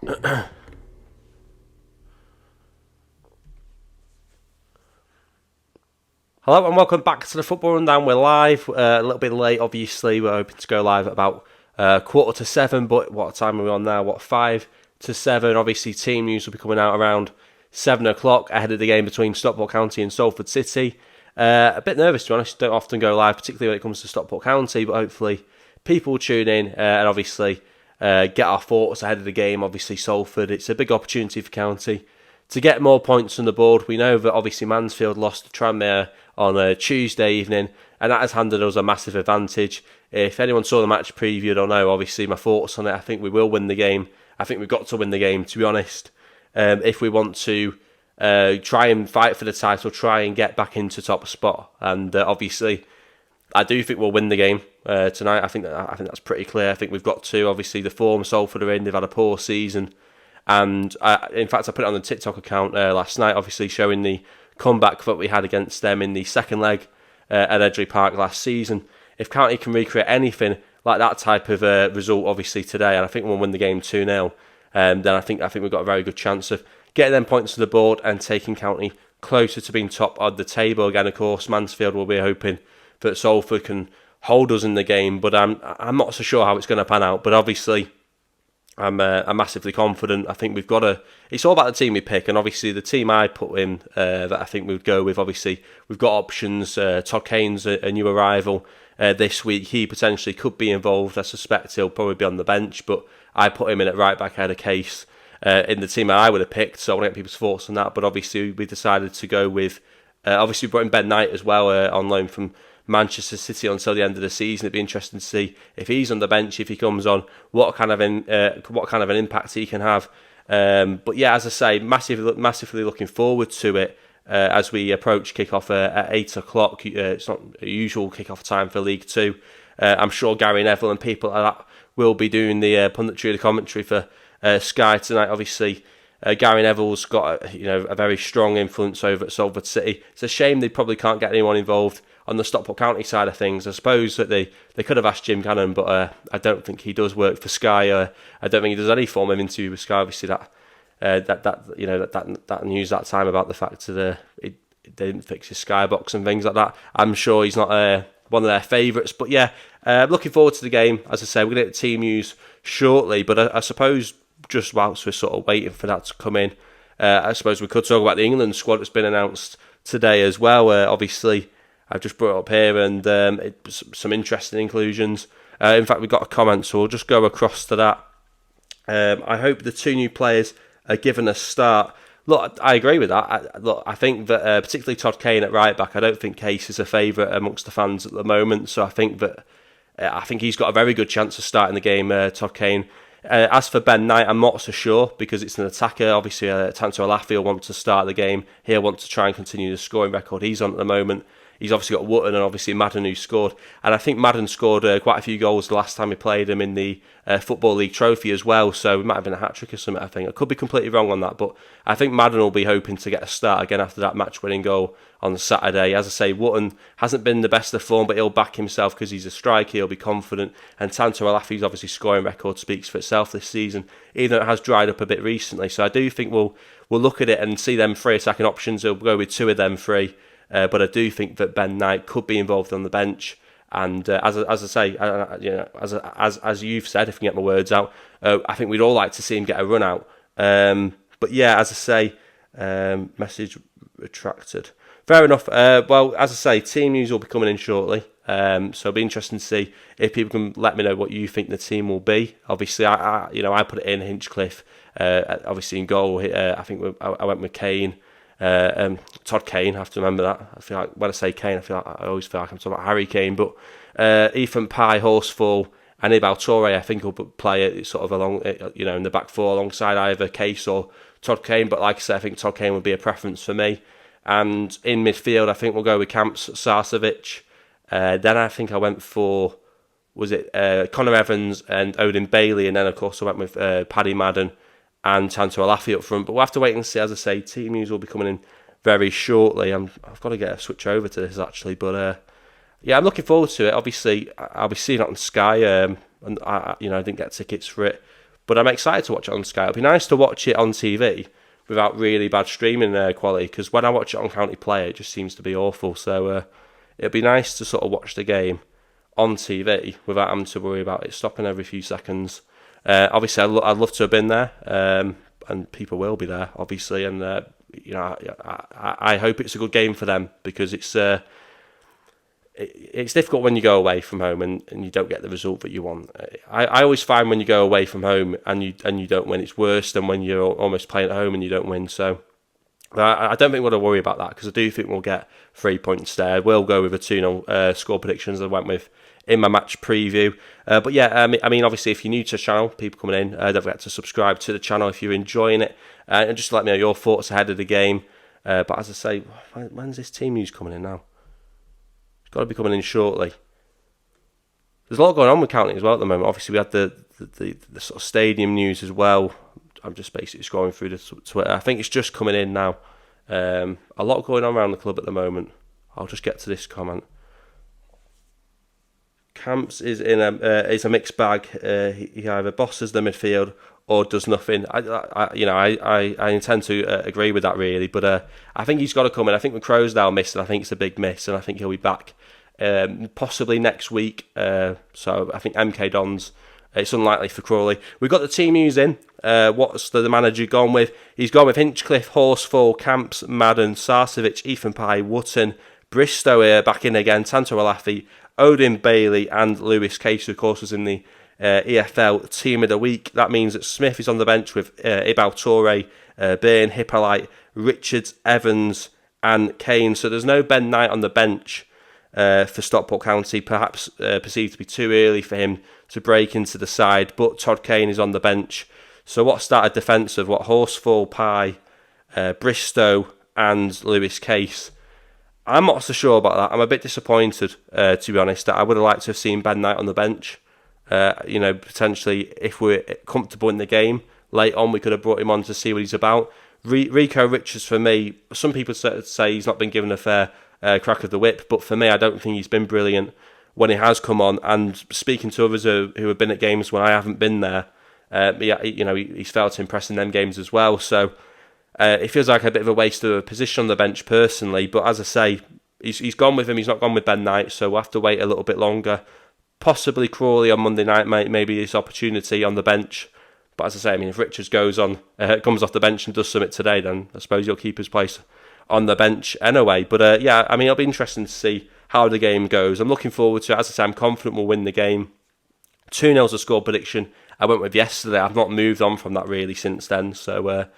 Hello and welcome back to the Football Rundown. We're live, a little bit late obviously. We're hoping to go live at about 6:45, but what time are we on now? 5 to 7. Obviously team news will be coming out around 7 o'clock ahead of the game between Stockport County and Salford City. A bit nervous, to be honest. Don't often go live, particularly when it comes to Stockport County, but hopefully people will tune in and obviously get our thoughts ahead of the game. Obviously Salford, it's a big opportunity for County to get more points on the board. We know that obviously Mansfield lost to Tranmere on a Tuesday evening, and that has handed us a massive advantage. If anyone saw the match preview, they'll know obviously my thoughts on it. I think we will win the game. I think we've got to win the game, to be honest. If we want to try and fight for the title, try and get back into top spot, and obviously I do think we'll win the game tonight. I think that's pretty clear. I think we've got to. Obviously the form Salford are in, they've had a poor season. And in fact, I put it on the TikTok account last night, obviously showing the comeback that we had against them in the second leg at Edgeley Park last season. If County can recreate anything like that type of result, obviously today, and I think we'll win the game 2-0, then I think we've got a very good chance of getting them points to the board and taking County closer to being top of the table. Again, of course, Mansfield will be hoping that Salford can hold us in the game, but I'm not so sure how it's going to pan out. But obviously, I'm massively confident. I think we've got to. It's all about the team we pick, and obviously the team I put in that I think we would go with. Obviously, we've got options. Todd Kane's a new arrival this week. He potentially could be involved. I suspect he'll probably be on the bench, but I put him in at right back. I had a case in the team I would have picked, so I want to get people's thoughts on that. But obviously, we decided to go with. Obviously, we brought in Ben Knight as well on loan from Manchester City until the end of the season. It'd be interesting to see if he's on the bench, if he comes on, what kind of an impact he can have. But yeah, as I say, massively looking forward to it as we approach kickoff at 8 o'clock. It's not a usual kickoff time for League Two. I'm sure Gary Neville and people like that will be doing the punditry, the commentary for Sky tonight. Obviously, Gary Neville's got a very strong influence over at Salford City. It's a shame they probably can't get anyone involved on the Stockport County side of things. I suppose that they could have asked Jim Cannon, but I don't think he does work for Sky. I don't think he does any form of interview with Sky. Obviously, that news that time about the fact that they didn't fix his Skybox and things like that. I'm sure he's not one of their favourites. But yeah, looking forward to the game. As I say, we're going to get the team news shortly. But I suppose just whilst we're sort of waiting for that to come in, I suppose we could talk about the England squad that's been announced today as well. Obviously, I've just brought it up here, and some interesting inclusions. In fact, we've got a comment, so we'll just go across to that. I hope the two new players are given a start. Look, I agree with that. I think that particularly Todd Kane at right back, I don't think Case is a favourite amongst the fans at the moment. So I think he's got a very good chance of starting the game, Todd Kane. As for Ben Knight, I'm not so sure because it's an attacker. Obviously, Tanto Alafi will want to start the game. He'll want to try and continue the scoring record he's on at the moment. He's obviously got Wootton and obviously Madden who scored. And I think Madden scored quite a few goals the last time we played him in the Football League Trophy as well. So it might have been a hat-trick or something, I think. I could be completely wrong on that. But I think Madden will be hoping to get a start again after that match-winning goal on Saturday. As I say, Wootton hasn't been the best of form, but he'll back himself because he's a striker. He'll be confident. And Tanto Alafi's obviously scoring record speaks for itself this season, even though it has dried up a bit recently. So I do think we'll look at it and see them three attacking options. We'll go with two of them three. But I do think that Ben Knight could be involved on the bench, and as I say, as you've said, if I can get my words out, I think we'd all like to see him get a run out. But yeah, as I say, message retracted. Fair enough. Well, as I say, team news will be coming in shortly, so it'll be interesting to see if people can let me know what you think the team will be. Obviously, I put it in Hinchcliffe, obviously in goal. I think I went with Kane. Todd Kane, I have to remember that. I feel like when I say Kane, I always feel like I'm talking about Harry Kane. But Ethan Pye, Horsfall, and Ibal Toure, I think will play it sort of along, in the back four alongside either Case or Todd Kane. But like I said, I think Todd Kane would be a preference for me. And in midfield, I think we'll go with Camps Sarcevic. Then I think I went for Connor Evans and Odin Bailey, and then of course I went with Paddy Madden and Tanto Alafi up front. But we'll have to wait and see. As I say, team news will be coming in very shortly. I've got to get a switch over to this actually, but yeah, I'm looking forward to it. Obviously, I'll be seeing it on Sky, and I didn't get tickets for it, But I'm excited to watch it on Sky. It'll be nice to watch it on TV without really bad streaming quality, because when I watch it on County Play, it just seems to be awful. So it'll be nice to sort of watch the game on TV without having to worry about it stopping every few seconds. Obviously, I'd love to have been there, and people will be there, obviously. And I hope it's a good game for them, because it's difficult when you go away from home and you don't get the result that you want. I always find when you go away from home and you don't win, it's worse than when you're almost playing at home and you don't win. So I don't think we'll worry about that, because I do think we'll get 3 points there. We'll go with a 2-0 score predictions I went with in my match preview. But yeah, I mean, obviously, if you're new to the channel, people coming in, don't forget to subscribe to the channel if you're enjoying it, and just let me know your thoughts ahead of the game. But as I say, when's this team news coming in now? Got to be coming in shortly. There's a lot going on with County as well at the moment. Obviously, we had the sort of stadium news as well. I'm just basically scrolling through the Twitter. I think it's just coming in now. A lot going on around the club at the moment. I'll just get to this comment. Camps is a mixed bag. He either bosses the midfield or does nothing. I intend to agree with that, really. But I think he's got to come in. I think with Crowsdale missed, and I think it's a big miss, and I think he'll be back possibly next week. So I think MK Dons. It's unlikely for Crawley. We've got the team news in. What's the manager gone with? He's gone with Hinchcliffe, Horsfall, Camps, Madden, Sarcevic, Ethan Pye, Wootton, Bristow back in again, Tanto Alafi, Odin Bailey, and Lewis Case, who of course was in the EFL Team of the Week. That means that Smith is on the bench with Ibal Torre, Byrne, Hippolyte, Richards, Evans, and Kane. So there's no Ben Knight on the bench for Stockport County, perhaps perceived to be too early for him to break into the side, but Todd Kane is on the bench. So what's that, a defence of Horsfall, Pye, Bristow and Lewis Case? I'm not so sure about that. I'm a bit disappointed, to be honest. I would have liked to have seen Ben Knight on the bench. Potentially, if we're comfortable in the game, late on we could have brought him on to see what he's about. Rico Richards, for me, some people say he's not been given a fair crack of the whip, but for me, I don't think he's been brilliant when he has come on. And speaking to others who have been at games when I haven't been there, he's failed to impress in them games as well. So it feels like a bit of a waste of a position on the bench personally. But as I say, he's gone with him. He's not gone with Ben Knight, so we'll have to wait a little bit longer. Possibly Crawley on Monday night, maybe this opportunity on the bench. But as I say, I mean, if Richards comes off the bench and does something today, then I suppose he'll keep his place on the bench anyway. But it'll be interesting to see how the game goes. I'm looking forward to it. As I say, I'm confident we'll win the game. 2-0's a score prediction I went with yesterday. I've not moved on from that really since then. So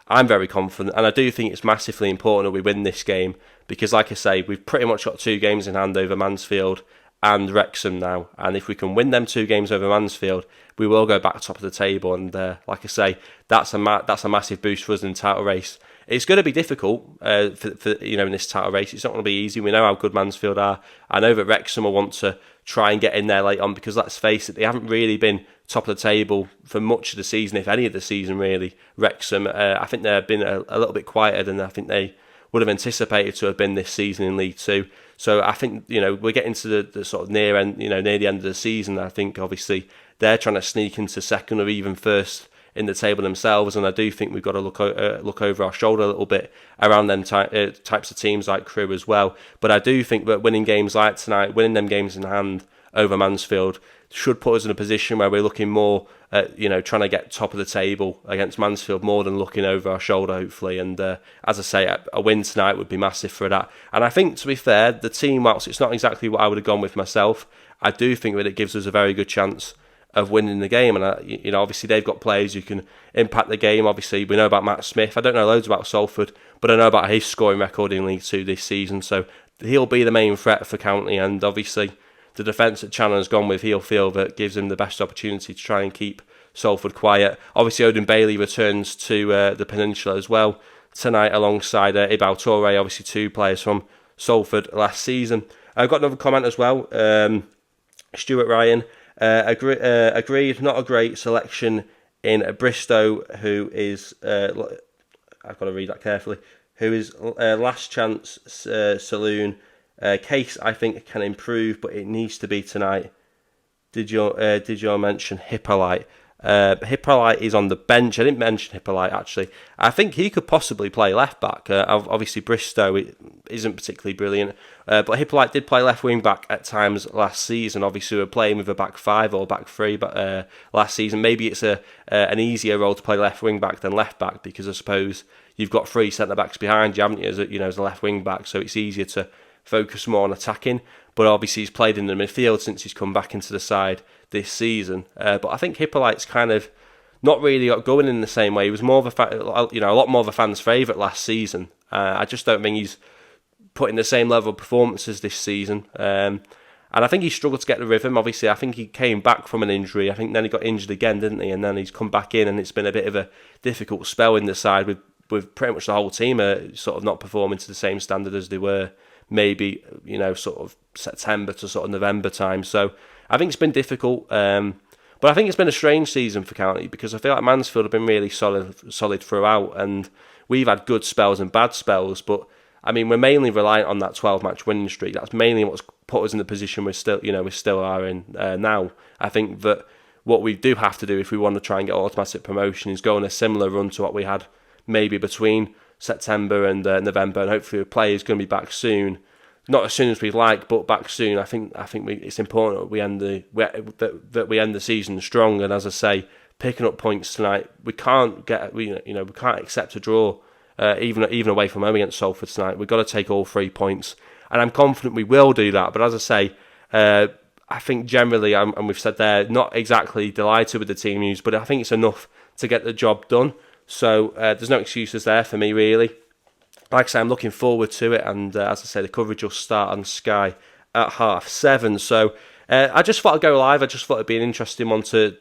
I'm very confident. And I do think it's massively important that we win this game, because like I say, we've pretty much got 2 games in hand over Mansfield and Wrexham now. And if we can win them 2 games over Mansfield, we will go back top of the table. And like I say, that's a massive boost for us in the title race. It's going to be difficult for in this title race. It's not going to be easy. We know how good Mansfield are. I know that Wrexham will want to try and get in there late on, because let's face it, they haven't really been top of the table for much of the season, if any of the season really. Wrexham, I think they've been a little bit quieter than I think they would have anticipated to have been this season in League Two. So I think we're getting to the sort of near the end of the season. I think obviously they're trying to sneak into second or even first in the table themselves, and I do think we've got to look over our shoulder a little bit around them types of teams like Crewe as well. But I do think that winning games like tonight, winning them games in hand over Mansfield, should put us in a position where we're looking more at trying to get top of the table against Mansfield more than looking over our shoulder, hopefully. And as I say, a win tonight would be massive for that. And I think, to be fair, the team, whilst it's not exactly what I would have gone with myself, I do think that it gives us a very good chance of winning the game. And obviously they've got players who can impact the game. Obviously we know about Matt Smith. I don't know loads about Salford, but I know about his scoring record in League Two this season, so he'll be the main threat for County. And obviously the defence that Chandler's gone with, he'll feel that gives him the best opportunity to try and keep Salford quiet. Obviously Odin Bailey returns to the Peninsula as well tonight, alongside Ibal Torre, obviously 2 players from Salford last season. I've got another comment as well. Stuart Ryan, agreed, not a great selection in Bristow, who is, I've got to read that carefully, who is last chance saloon. Case, I think, can improve, but it needs to be tonight. Did you mention Hippolyte? Hippolyte is on the bench. I didn't mention Hippolyte actually. I think he could possibly play left back. Obviously Bristow isn't particularly brilliant, but Hippolyte did play left wing back at times last season. Obviously we were playing with a back five or back three, but last season maybe it's an easier role to play left wing back than left back, because I suppose you've got three centre backs behind you, haven't you? As a left wing back, so it's easier to focus more on attacking. But obviously he's played in the midfield since he's come back into the side this season. But I think Hippolyte's kind of not really got going in the same way. He was more of a lot more of a fan's favourite last season. I just don't think he's putting the same level of performances this season. And I think he struggled to get the rhythm. Obviously, I think he came back from an injury. I think then he got injured again, didn't he? And then he's come back in, and it's been a bit of a difficult spell in the side with pretty much the whole team sort of not performing to the same standard as they were maybe, sort of September to sort of November time. So I think it's been difficult. But I think it's been a strange season for County, because I feel like Mansfield have been really solid throughout, and we've had good spells and bad spells. But I mean, we're mainly reliant on that 12-match winning streak. That's mainly what's put us in the position we still are in now. I think that what we do have to do if we want to try and get automatic promotion is go on a similar run to what we had maybe between September and November, and hopefully the players going to be back soon. Not as soon as we'd like, but back soon. I think it's important that we end the season strong. And as I say, picking up points tonight, we can't accept a draw, even away from home against Salford tonight. We've got to take all 3 points, and I'm confident we will do that. But as I say, I think generally, and we've said there, not exactly delighted with the team news, but I think it's enough to get the job done. So there's no excuses there for me, really. Like I say, I'm looking forward to it, and as I say, the coverage will start on Sky at 7:30. So I just thought I'd go live. I just thought it'd be an interesting one to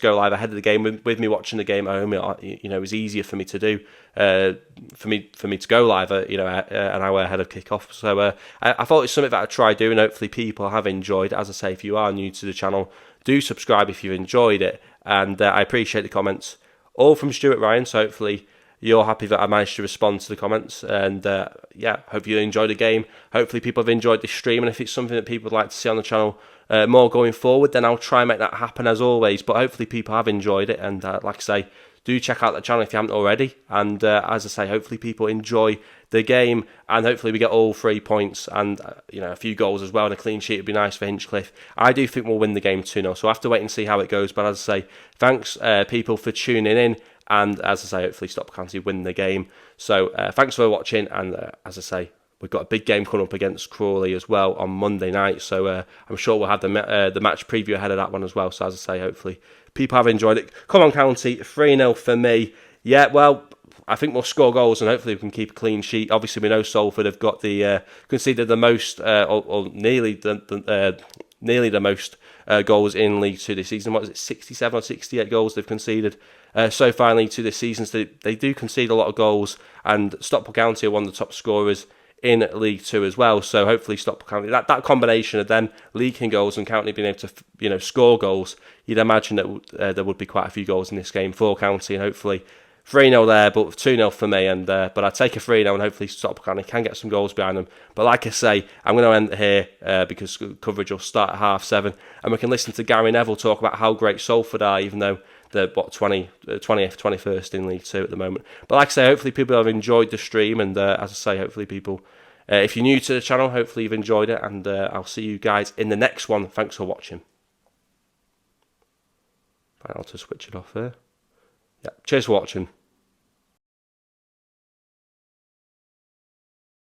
go live ahead of the game with me watching the game at home. It was easier for me to do, for me to go live, an hour ahead of kick-off. So I thought it's something that I'd try doing. Hopefully, people have enjoyed it. As I say, if you are new to the channel, do subscribe if you've enjoyed it, and I appreciate the comments, all from Stuart Ryan. So hopefully you're happy that I managed to respond to the comments, and hope you enjoyed the game. Hopefully people have enjoyed this stream, and if it's something that people would like to see on the channel more going forward, then I'll try and make that happen as always. But hopefully people have enjoyed it, and like I say, do check out the channel if you haven't already. And as I say, hopefully people enjoy the game, and hopefully we get all 3 points and a few goals as well, and a clean sheet would be nice for Hinchcliffe. I do think we'll win the game 2-0, so I have to wait and see how it goes. But as I say, thanks people for tuning in. And as I say, hopefully Stockport County win the game. So thanks for watching. And as I say, we've got a big game coming up against Crawley as well on Monday night. So I'm sure we'll have the match preview ahead of that one as well. So as I say, hopefully people have enjoyed it. Come on, County, 3-0 for me. Yeah, well, I think we'll score goals, and hopefully we can keep a clean sheet. Obviously, we know Salford have got conceded the most, or nearly the most goals in League Two this season. What is it, 67 or 68 goals they've conceded so far in League Two this season. So they do concede a lot of goals, and Stockport County are one of the top scorers in League Two as well. So hopefully Stockport County, that combination of them leaking goals and County being able to score goals, you'd imagine that there would be quite a few goals in this game for County, and hopefully 3-0 there, but 2-0 for me. And but I'd take a 3-0, and hopefully Stockport County can get some goals behind them. But like I say, I'm going to end it here because coverage will start at 7:30, and we can listen to Gary Neville talk about how great Salford are, even though they're 20th, 21st in League Two at the moment. But like I say, hopefully people have enjoyed the stream, and as I say, hopefully people, if you're new to the channel, hopefully you've enjoyed it, and I'll see you guys in the next one. Thanks for watching. I'll just switch it off there. Yeah, cheers for watching.